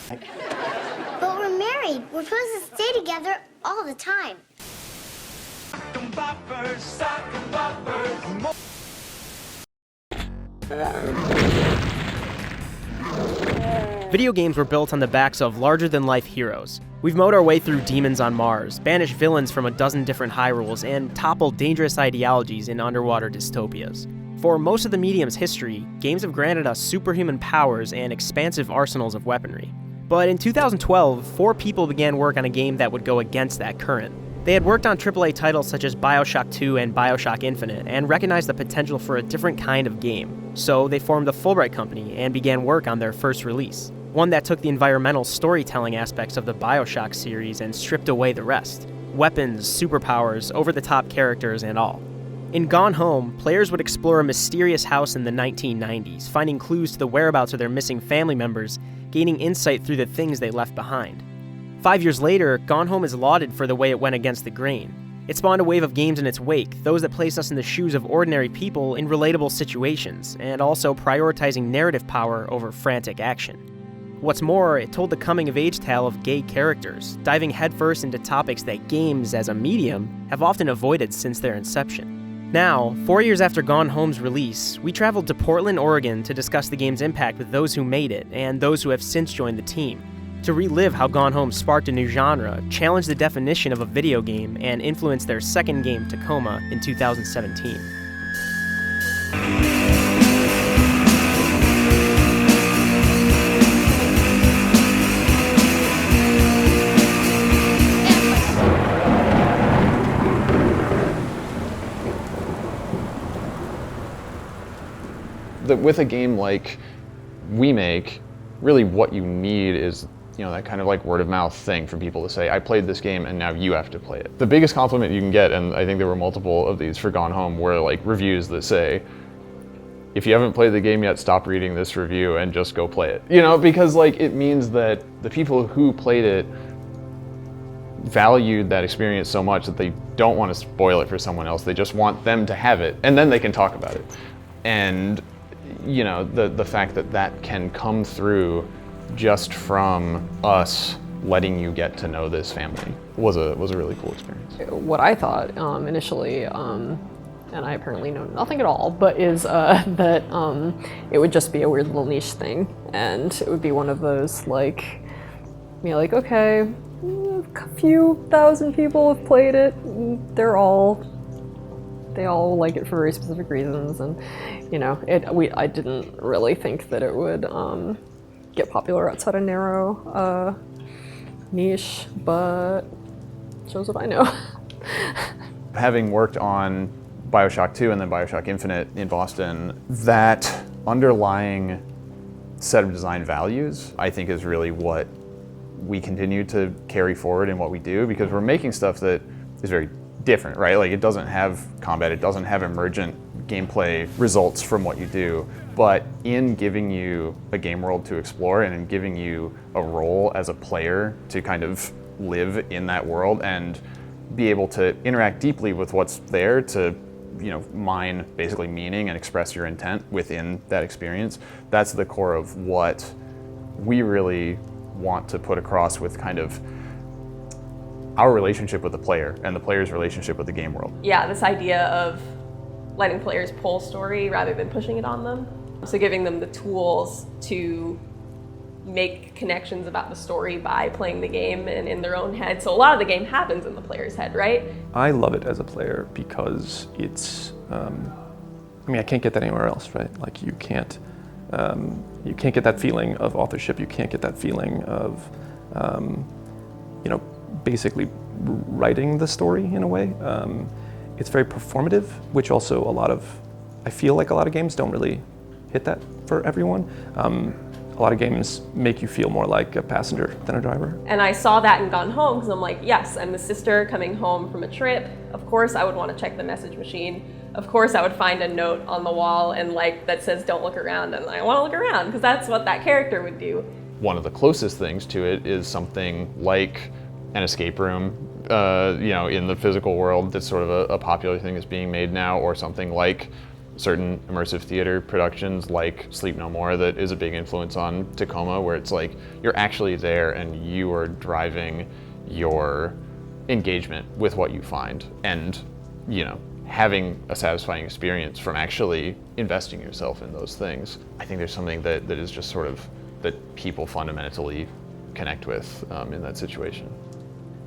But we're married. We're supposed to stay together all the time. Video games were built on the backs of larger-than-life heroes. We've mowed our way through demons on Mars, banished villains from a dozen different Hyrules, and toppled dangerous ideologies in underwater dystopias. For most of the medium's history, games have granted us superhuman powers and expansive arsenals of weaponry. But in 2012, 4 people began work on a game that would go against that current. They had worked on AAA titles such as Bioshock 2 and Bioshock Infinite and recognized the potential for a different kind of game. So they formed the Fullbright Company and began work on their first release, one that took the environmental storytelling aspects of the Bioshock series and stripped away the rest. Weapons, superpowers, over-the-top characters, and all. In Gone Home, players would explore a mysterious house in the 1990s, finding clues to the whereabouts of their missing family members, gaining insight through the things they left behind. 5 years later, Gone Home is lauded for the way it went against the grain. It spawned a wave of games in its wake, those that place us in the shoes of ordinary people in relatable situations, and also prioritizing narrative power over frantic action. What's more, it told the coming-of-age tale of gay characters, diving headfirst into topics that games, as a medium, have often avoided since their inception. Now, 4 years after Gone Home's release, we traveled to Portland, Oregon to discuss the game's impact with those who made it and those who have since joined the team, to relive how Gone Home sparked a new genre, challenged the definition of a video game, and influenced their second game, Tacoma, in 2017. With a game like we make, really what you need is that kind of like word of mouth thing for people to say, I played this game and now you have to play it. The biggest compliment you can get, and I think there were multiple of these for Gone Home, were like reviews that say, if you haven't played the game yet, stop reading this review and just go play it. Because like it means that the people who played it valued that experience so much that they don't want to spoil it for someone else. They just want them to have it, and then they can talk about it. And the fact that that can come through just from us letting you get to know this family was a really cool experience. What I thought initially, and I apparently know nothing at all, but is that it would just be a weird little niche thing, and it would be one of those like okay, a few thousand people have played it. They all like it for very specific reasons, and I didn't really think that it would get popular outside a narrow niche, but shows what I know. Having worked on Bioshock 2 and then Bioshock Infinite in Boston, that underlying set of design values, I think, is really what we continue to carry forward in what we do, because we're making stuff that is very different, right? Like, it doesn't have combat, it doesn't have emergent gameplay results from what you do, but in giving you a game world to explore and in giving you a role as a player to kind of live in that world and be able to interact deeply with what's there, to mine basically meaning and express your intent within that experience, that's the core of what we really want to put across with kind of our relationship with the player and the player's relationship with the game world. Yeah, this idea of letting players pull story rather than pushing it on them. So giving them the tools to make connections about the story by playing the game and in their own head. So a lot of the game happens in the player's head, right? I love it as a player because it's, I can't get that anywhere else, right? Like you can't get that feeling of authorship. You can't get that feeling of, basically writing the story in a way. It's very performative, which also I feel like a lot of games don't really hit that for everyone. A lot of games make you feel more like a passenger than a driver. And I saw that in Gone Home, because I'm like, yes, I'm the sister coming home from a trip. Of course I would want to check the message machine. Of course I would find a note on the wall and that says don't look around, and I want to look around because that's what that character would do. One of the closest things to it is something like an escape room, in the physical world that's sort of a popular thing that's being made now, or something like certain immersive theater productions like Sleep No More that is a big influence on Tacoma, where it's like you're actually there and you are driving your engagement with what you find, and having a satisfying experience from actually investing yourself in those things. I think there's something that is just sort of that people fundamentally connect with in that situation.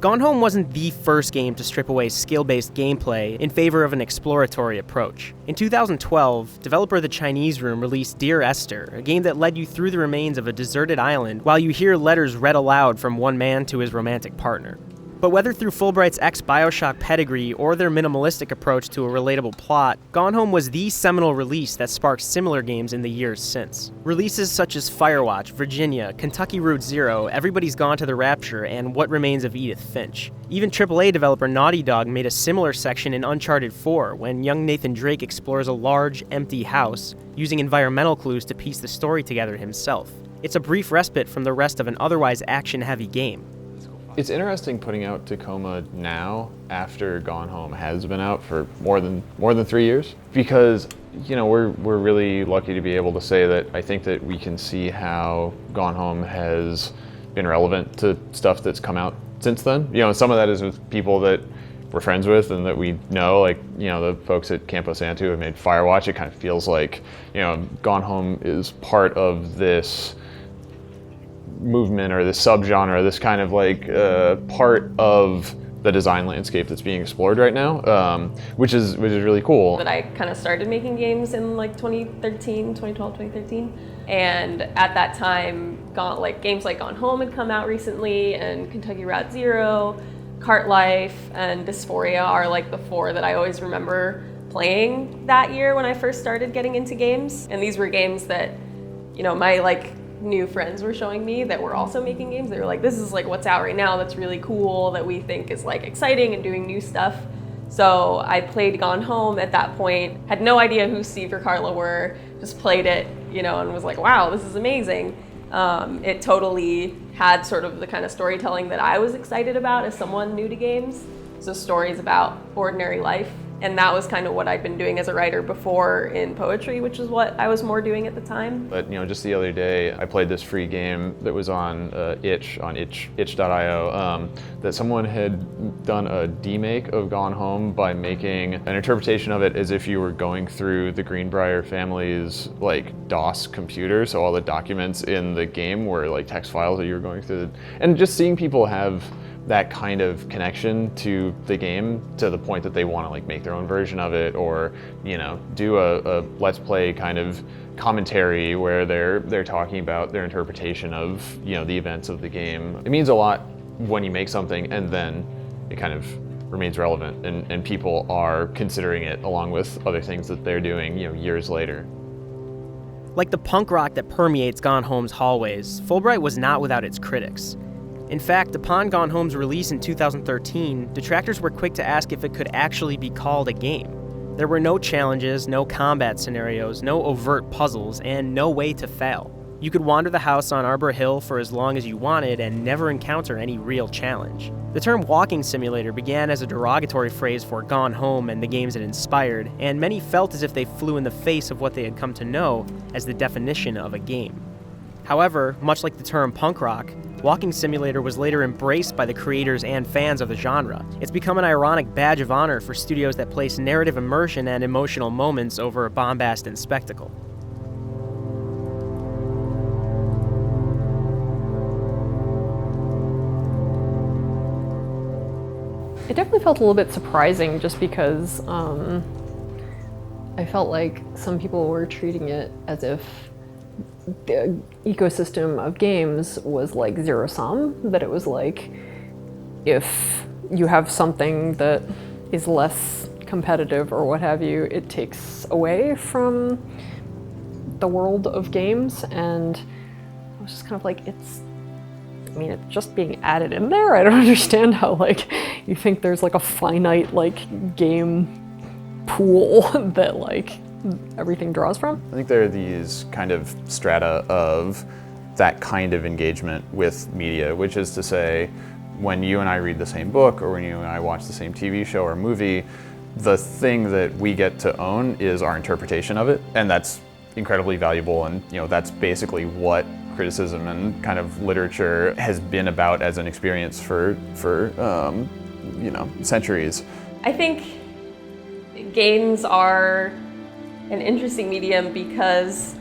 Gone Home wasn't the first game to strip away skill-based gameplay in favor of an exploratory approach. In 2012, developer The Chinese Room released Dear Esther, a game that led you through the remains of a deserted island while you hear letters read aloud from one man to his romantic partner. But whether through Fullbright's ex-Bioshock pedigree or their minimalistic approach to a relatable plot, Gone Home was the seminal release that sparked similar games in the years since. Releases such as Firewatch, Virginia, Kentucky Route Zero, Everybody's Gone to the Rapture, and What Remains of Edith Finch. Even AAA developer Naughty Dog made a similar section in Uncharted 4, when young Nathan Drake explores a large, empty house, using environmental clues to piece the story together himself. It's a brief respite from the rest of an otherwise action-heavy game. It's interesting putting out Tacoma now after Gone Home has been out for more than 3 years, because we're really lucky to be able to say that I think that we can see how Gone Home has been relevant to stuff that's come out since then. Some of that is with people that we're friends with and that we know, like the folks at Campo Santo who have made Firewatch. It kind of feels like Gone Home is part of this movement or this subgenre, this kind of like part of the design landscape that's being explored right now, which is really cool. But I kind of started making games in like 2013, and at that time, games like Gone Home had come out recently, and Kentucky Route Zero, Cart Life, and Dysphoria are like the 4 that I always remember playing that year when I first started getting into games. And these were games that my new friends were showing me that were also making games. They were like, this is like what's out right now that's really cool, that we think is like exciting and doing new stuff. So I played Gone Home at that point, had no idea who Steve or Carla were, just played it, and was like, wow, this is amazing. It totally had sort of the kind of storytelling that I was excited about as someone new to games. So stories about ordinary life. And that was kind of what I'd been doing as a writer before in poetry, which is what I was more doing at the time. But just the other day, I played this free game that was on itch.io, that someone had done a demake of Gone Home by making an interpretation of it as if you were going through the Greenbrier family's DOS computer. So all the documents in the game were text files that you were going through. And just seeing people have that kind of connection to the game to the point that they want to make their own version of it, or do a let's play kind of commentary where they're talking about their interpretation of the events of the game. It means a lot when you make something and then it kind of remains relevant and people are considering it along with other things that they're doing years later. Like the punk rock that permeates Gone Home's hallways, Fullbright was not without its critics. In fact, upon Gone Home's release in 2013, detractors were quick to ask if it could actually be called a game. There were no challenges, no combat scenarios, no overt puzzles, and no way to fail. You could wander the house on Arbor Hill for as long as you wanted and never encounter any real challenge. The term walking simulator began as a derogatory phrase for Gone Home and the games it inspired, and many felt as if they flew in the face of what they had come to know as the definition of a game. However, much like the term punk rock, walking simulator was later embraced by the creators and fans of the genre. It's become an ironic badge of honor for studios that place narrative immersion and emotional moments over bombast and spectacle. It definitely felt a little bit surprising just because I felt like some people were treating it as if the ecosystem of games was zero sum, that it was if you have something that is less competitive or what have you, it takes away from the world of games. And I was just kind of it's just being added in there. I don't understand how you think there's a finite game pool that everything draws from. I think there are these kind of strata of that kind of engagement with media, which is to say, when you and I read the same book or when you and I watch the same TV show or movie, The thing that we get to own is our interpretation of it, and that's incredibly valuable, and that's basically what criticism and kind of literature has been about as an experience for centuries. I think games are an interesting medium because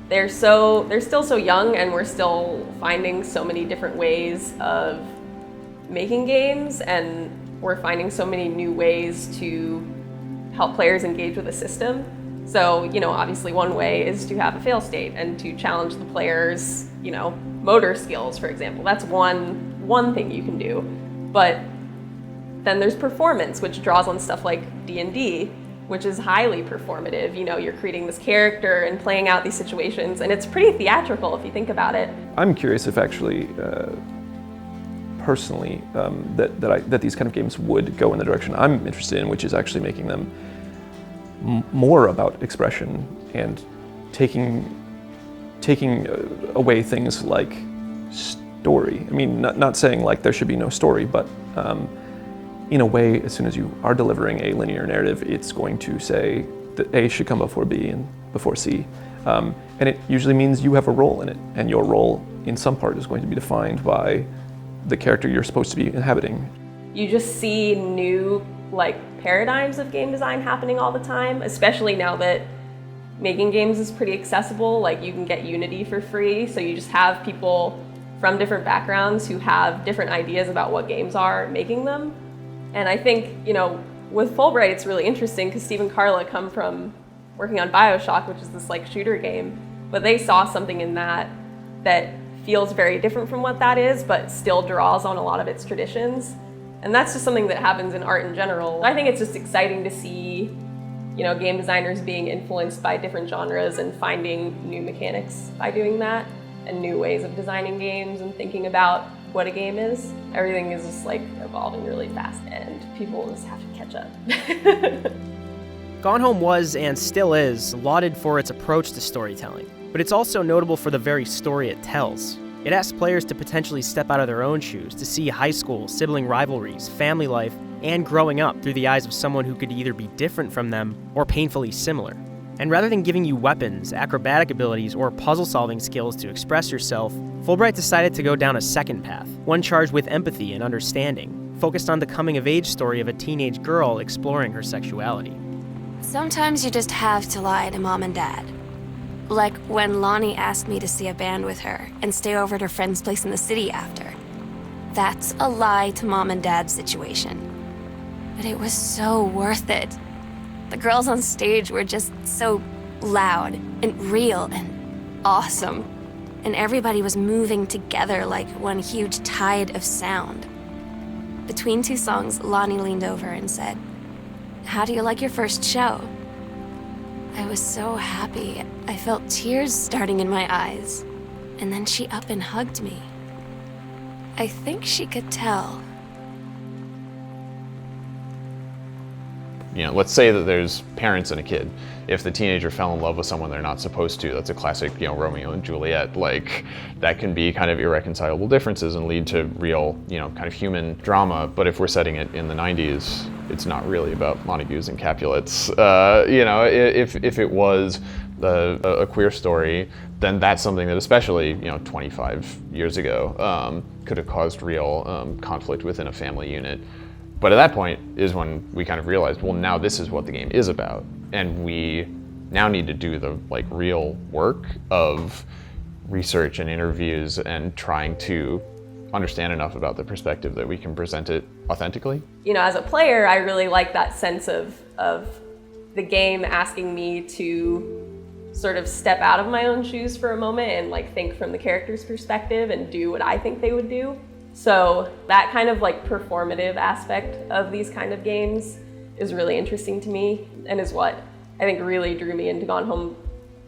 they're still so young, and we're still finding so many different ways of making games, and we're finding so many new ways to help players engage with the system. So, obviously one way is to have a fail state and to challenge the players, motor skills, for example. That's one thing you can do. But then there's performance, which draws on stuff like D&D, which is highly performative. You're creating this character and playing out these situations, and it's pretty theatrical if you think about it. I'm curious if actually, personally, that these kind of games would go in the direction I'm interested in, which is actually making them more about expression and taking away things like story. I mean, not saying like there should be no story, but in a way, as soon as you are delivering a linear narrative, it's going to say that A should come before B and before C. And it usually means you have a role in it, and your role in some part is going to be defined by the character you're supposed to be inhabiting. You just see new paradigms of game design happening all the time, especially now that making games is pretty accessible. You can get Unity for free, so you just have people from different backgrounds who have different ideas about what games are making them. And I think, with Fullbright, it's really interesting because Steve and Carla come from working on Bioshock, which is this shooter game, but they saw something in that feels very different from what that is, but still draws on a lot of its traditions. And that's just something that happens in art in general. I think it's just exciting to see, game designers being influenced by different genres and finding new mechanics by doing that, and new ways of designing games and thinking about what a game is. Everything is just evolving really fast, and people just have to catch up. Gone Home was, and still is, lauded for its approach to storytelling, but it's also notable for the very story it tells. It asks players to potentially step out of their own shoes, to see high school, sibling rivalries, family life, and growing up through the eyes of someone who could either be different from them or painfully similar. And rather than giving you weapons, acrobatic abilities, or puzzle-solving skills to express yourself, Fullbright decided to go down a second path, one charged with empathy and understanding, focused on the coming-of-age story of a teenage girl exploring her sexuality. Sometimes you just have to lie to Mom and Dad. Like when Lonnie asked me to see a band with her and stay over at her friend's place in the city after. That's a lie to Mom and Dad's situation. But it was so worth it. The girls on stage were just so loud and real and awesome. And everybody was moving together like one huge tide of sound. Between two songs, Lonnie leaned over and said, "How do you like your first show?" I was so happy. I felt tears starting in my eyes. And then she up and hugged me. I think she could tell. Let's say that there's parents and a kid. If the teenager fell in love with someone they're not supposed to, that's a classic, Romeo and Juliet. That can be kind of irreconcilable differences and lead to real, kind of human drama. But if we're setting it in the 90s, it's not really about Montagues and Capulets. If it was a queer story, then that's something that especially, 25 years ago, could have caused real conflict within a family unit. But at that point is when we kind of realized, well, now this is what the game is about. And we now need to do the real work of research and interviews and trying to understand enough about the perspective that we can present it authentically. As a player, I really like that sense of the game asking me to sort of step out of my own shoes for a moment and think from the character's perspective and do what I think they would do. So that kind of performative aspect of these kind of games is really interesting to me, and is what I think really drew me into Gone Home,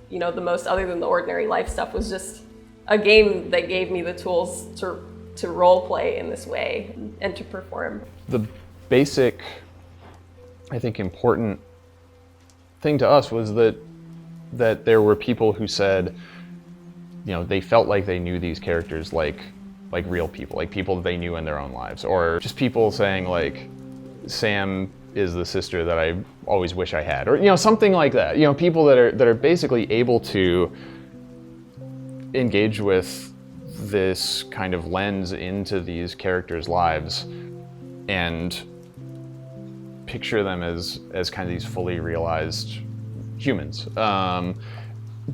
the most, other than the ordinary life stuff, was just a game that gave me the tools to role play in this way and to perform. The basic, I think, important thing to us was that there were people who said, they felt like they knew these characters like real people, people that they knew in their own lives, or just people saying Sam is the sister that I always wish I had, or something like that. People that are basically able to engage with this kind of lens into these characters' lives and picture them as kind of these fully realized humans.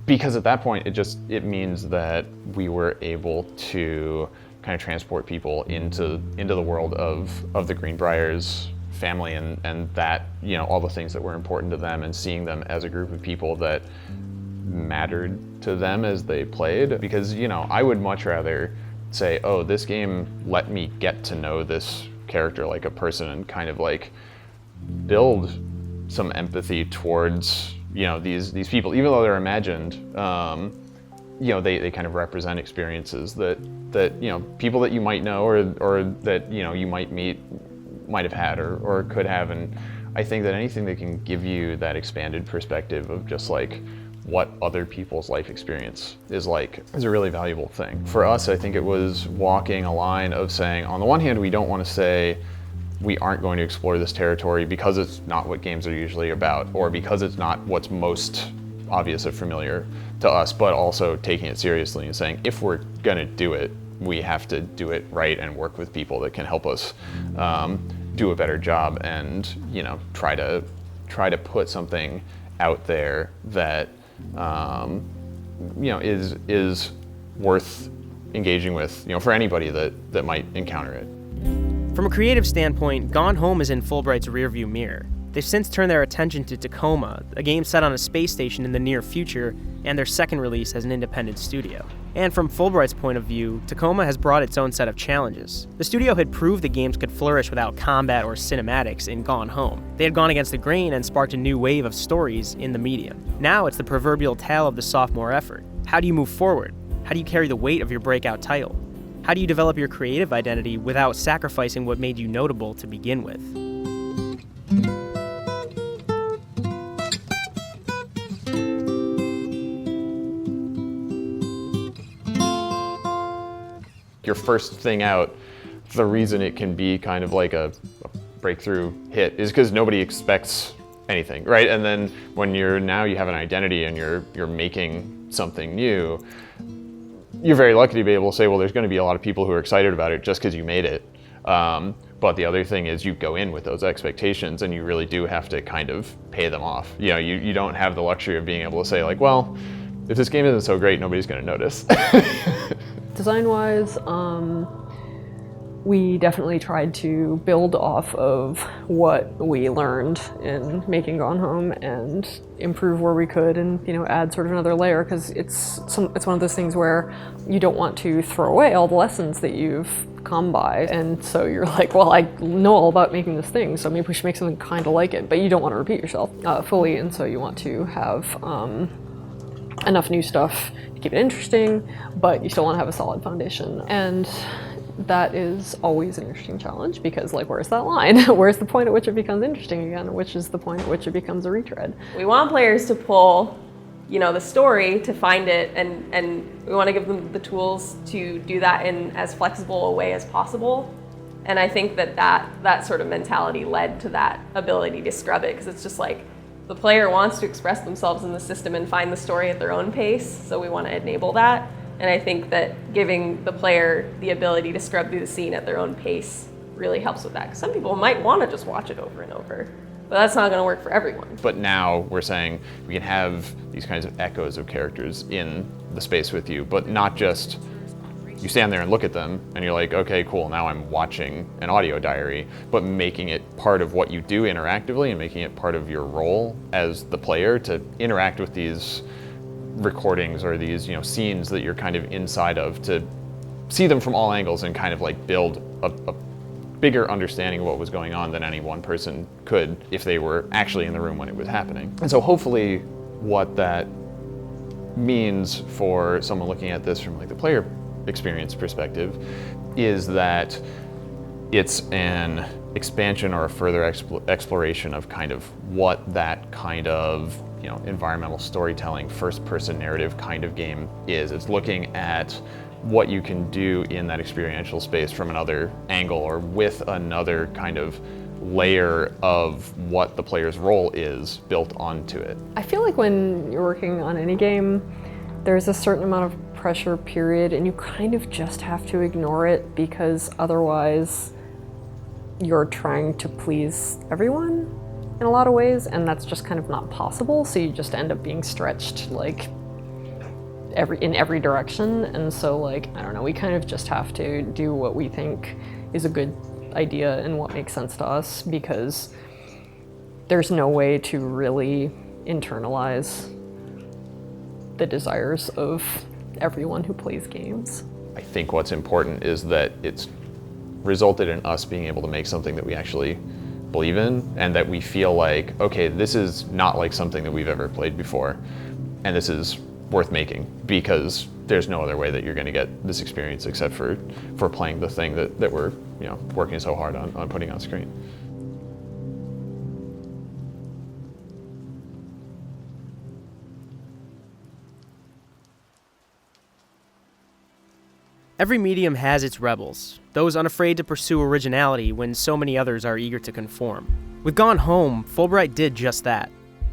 Because at that point, it means that we were able to kind of transport people into the world of the Greenbriers family and that, all the things that were important to them, and seeing them as a group of people that mattered to them as they played. Because, I would much rather say, oh, this game let me get to know this character like a person and kind of like build some empathy towards these people, even though they're imagined. They kind of represent experiences that people that you might know or that you might meet might have had or could have. And I think that anything that can give you that expanded perspective of just like what other people's life experience is like is a really valuable thing. For us, I think it was walking a line of saying, on the one hand, we don't want to say we aren't going to explore this territory because it's not what games are usually about, or because it's not what's most obvious or familiar to us, but also taking it seriously and saying, if we're gonna do it, we have to do it right and work with people that can help us do a better job, and try to put something out there that is worth engaging with, for anybody that might encounter it. From a creative standpoint, Gone Home is in Fullbright's rearview mirror. They've since turned their attention to Tacoma, a game set on a space station in the near future, and their second release as an independent studio. And from Fullbright's point of view, Tacoma has brought its own set of challenges. The studio had proved that games could flourish without combat or cinematics in Gone Home. They had gone against the grain and sparked a new wave of stories in the medium. Now it's the proverbial tale of the sophomore effort. How do you move forward? How do you carry the weight of your breakout title? How do you develop your creative identity without sacrificing what made you notable to begin with? Your first thing out, the reason it can be kind of like a breakthrough hit is because nobody expects anything, right? And then when you have an identity and you're making something new, you're very lucky to be able to say, well, there's going to be a lot of people who are excited about it just because you made it. But the other thing is you go in with those expectations and you really do have to kind of pay them off. You don't have the luxury of being able to say like, well, if this game isn't so great, nobody's going to notice. Design-wise, we definitely tried to build off of what we learned in making Gone Home and improve where we could, and add sort of another layer, because it's one of those things where you don't want to throw away all the lessons that you've come by, and so you're like, well, I know all about making this thing, so maybe we should make something kind of like it, but you don't want to repeat yourself fully, and so you want to have enough new stuff to keep it interesting, but you still want to have a solid foundation. And that is always an interesting challenge, because where's that line? Where's the point at which it becomes interesting again? Which is the point at which it becomes a retread? We want players to pull, the story, to find it, and we want to give them the tools to do that in as flexible a way as possible. And I think that sort of mentality led to that ability to scrub it, because it's just like, the player wants to express themselves in the system and find the story at their own pace, so we want to enable that. And I think that giving the player the ability to scrub through the scene at their own pace really helps with that. Because some people might want to just watch it over and over, but that's not going to work for everyone. But now we're saying we can have these kinds of echoes of characters in the space with you, but not just you stand there and look at them and you're like, okay, cool, now I'm watching an audio diary, but making it part of what you do interactively and making it part of your role as the player to interact with these recordings or these scenes that you're kind of inside of, to see them from all angles and kind of build a bigger understanding of what was going on than any one person could if they were actually in the room when it was happening. And so hopefully what that means for someone looking at this from the player experience perspective is that it's an expansion or a further exploration of kind of what that kind of environmental storytelling, first-person narrative kind of game is. It's looking at what you can do in that experiential space from another angle or with another kind of layer of what the player's role is built onto it. I feel like when you're working on any game, there's a certain amount of pressure period, and you kind of just have to ignore it because otherwise you're trying to please everyone in a lot of ways, and that's just kind of not possible, so you just end up being stretched like in every direction. And so, like, I don't know, we kind of just have to do what we think is a good idea and what makes sense to us, because there's no way to really internalize the desires of everyone who plays games. I think what's important is that it's resulted in us being able to make something that we actually believe in, and that we feel like, okay, this is not like something that we've ever played before, and this is worth making, because there's no other way that you're going to get this experience except for playing the thing that we're working so hard on putting on screen. Every medium has its rebels, those unafraid to pursue originality when so many others are eager to conform. With Gone Home, Fullbright did just that.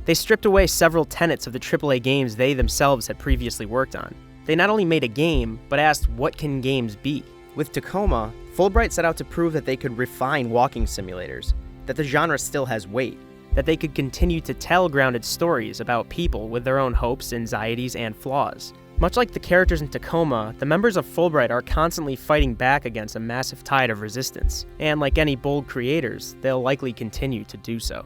They stripped away several tenets of the AAA games they themselves had previously worked on. They not only made a game, but asked, what can games be? With Tacoma, Fullbright set out to prove that they could refine walking simulators, that the genre still has weight, that they could continue to tell grounded stories about people with their own hopes, anxieties, and flaws. Much like the characters in Tacoma, the members of Fullbright are constantly fighting back against a massive tide of resistance, and like any bold creators, they'll likely continue to do so.